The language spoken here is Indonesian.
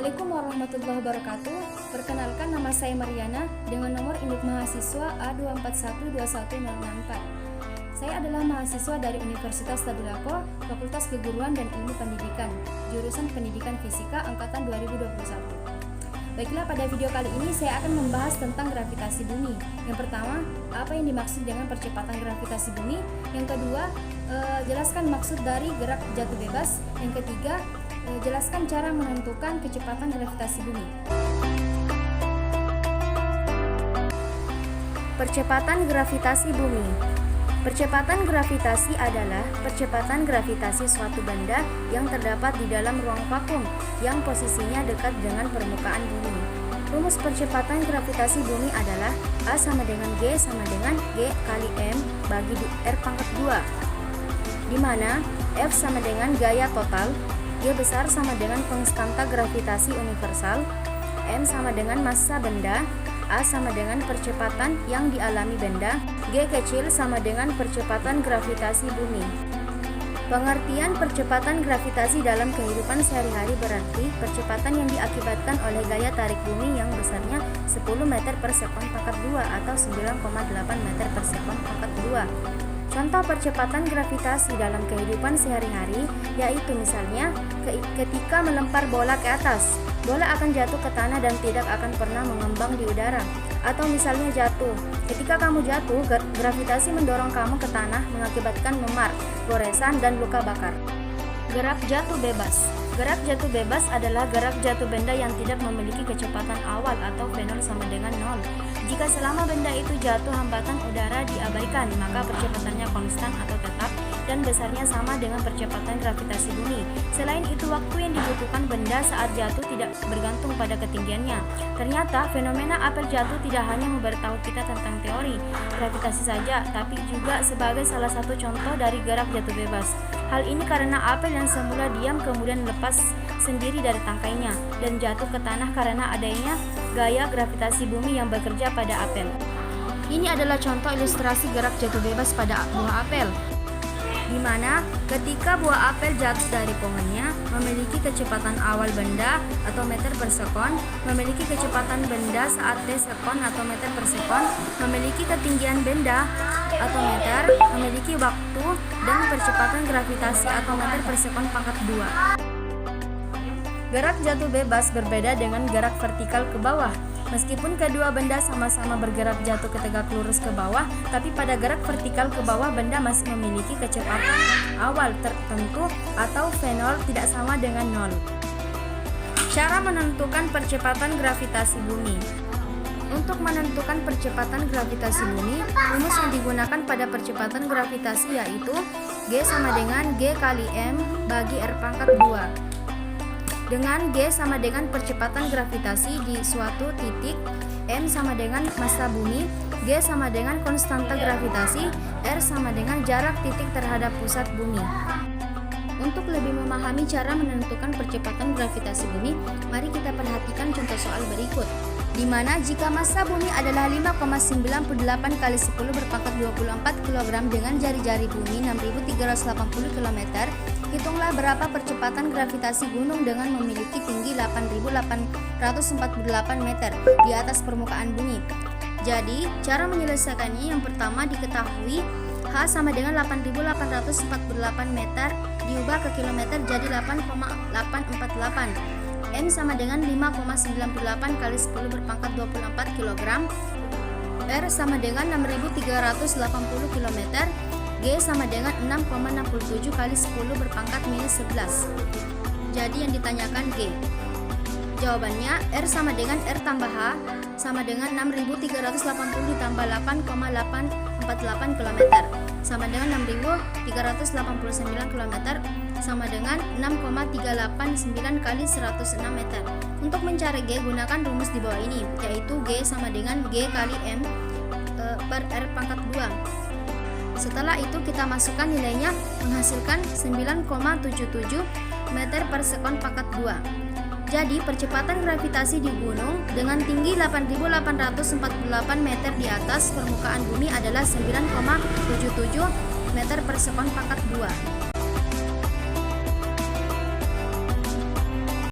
Assalamualaikum warahmatullahi wabarakatuh. Perkenalkan, nama saya Mariana dengan nomor induk mahasiswa A2412164. Saya adalah mahasiswa dari Universitas Tadulako, Fakultas Keguruan dan Ilmu Pendidikan, jurusan Pendidikan Fisika angkatan 2021. Baiklah, pada video kali ini saya akan membahas tentang gravitasi bumi. Yang pertama, apa yang dimaksud dengan percepatan gravitasi bumi? Yang kedua, jelaskan maksud dari gerak jatuh bebas. Yang ketiga, jelaskan cara menentukan kecepatan gravitasi bumi. Percepatan gravitasi bumi. Percepatan gravitasi adalah percepatan gravitasi suatu benda yang terdapat di dalam ruang vakum yang posisinya dekat dengan permukaan bumi. Rumus percepatan gravitasi bumi adalah A sama dengan G sama dengan G kali M bagi R pangkat 2, di mana F sama dengan gaya total, G besar sama dengan konstanta gravitasi universal, M sama dengan massa benda, A sama dengan percepatan yang dialami benda, G kecil sama dengan percepatan gravitasi bumi. Pengertian percepatan gravitasi dalam kehidupan sehari-hari berarti percepatan yang diakibatkan oleh gaya tarik bumi yang besarnya 10 meter per sekon pangkat 2 atau 9,8 meter per sekon pangkat 2. Contoh percepatan gravitasi dalam kehidupan sehari-hari yaitu misalnya ketika melempar bola ke atas, bola akan jatuh ke tanah dan tidak akan pernah mengembang di udara. Atau misalnya jatuh, ketika kamu jatuh, gravitasi mendorong kamu ke tanah mengakibatkan memar, goresan, dan luka bakar. Gerak jatuh bebas. Gerak jatuh bebas adalah gerak jatuh benda yang tidak memiliki kecepatan awal atau V0 sama dengan 0. Jika selama benda itu jatuh hambatan udara diabaikan, maka percepatannya konstan atau tetap dan besarnya sama dengan percepatan gravitasi bumi. Selain itu, waktu yang dibutuhkan benda saat jatuh tidak bergantung pada ketinggiannya. Ternyata, fenomena apel jatuh tidak hanya memberitahu kita tentang teori gravitasi saja, tapi juga sebagai salah satu contoh dari gerak jatuh bebas. Hal ini karena apel yang semula diam kemudian lepas sendiri dari tangkainya dan jatuh ke tanah karena adanya gaya gravitasi bumi yang bekerja pada apel. Ini adalah contoh ilustrasi gerak jatuh bebas pada buah apel, di mana ketika buah apel jatuh dari pohonnya memiliki kecepatan awal benda atau meter per sekon, memiliki kecepatan benda saat t sekon atau meter per sekon, memiliki ketinggian benda atau meter, memiliki waktu, dan percepatan gravitasi atau meter per sekon pangkat 2. Gerak jatuh bebas berbeda dengan gerak vertikal ke bawah. Meskipun kedua benda sama-sama bergerak jatuh ke tegak lurus ke bawah, tapi pada gerak vertikal ke bawah benda masih memiliki kecepatan awal tertentu atau V0 tidak sama dengan 0. Cara menentukan percepatan gravitasi bumi. Untuk menentukan percepatan gravitasi bumi, rumus yang digunakan pada percepatan gravitasi yaitu G sama dengan G kali M bagi R pangkat 2. Dengan G sama dengan percepatan gravitasi di suatu titik, M sama dengan massa bumi, G sama dengan konstanta gravitasi, R sama dengan jarak titik terhadap pusat bumi. Untuk lebih memahami cara menentukan percepatan gravitasi bumi, mari kita perhatikan contoh soal berikut, di mana jika massa bumi adalah 5,98 kali 10 berpangkat 24 kg dengan jari-jari bumi 6.380 km, hitunglah berapa percepatan gravitasi gunung dengan memiliki tinggi 8.848 meter di atas permukaan bumi. Jadi, cara menyelesaikannya yang pertama diketahui H sama dengan 8.848 meter diubah ke kilometer jadi 8,848. M sama dengan 5,98 kali 10 berpangkat 24 kg, R sama dengan 6.380 km, G sama dengan 6,67 kali 10 berpangkat minus 11. Jadi yang ditanyakan G. Jawabannya R sama dengan R tambah H sama dengan 6.380 ditambah 8,848 km sama dengan 6.389 km sama dengan 6,389 kali 106 meter. Untuk mencari G, gunakan rumus di bawah ini, yaitu G sama dengan G kali M per R pangkat 2. Setelah itu kita masukkan nilainya menghasilkan 9,77 meter per sekon pangkat 2. Jadi percepatan gravitasi di gunung dengan tinggi 8.848 meter di atas permukaan bumi adalah 9,77 meter per sekon pangkat 2.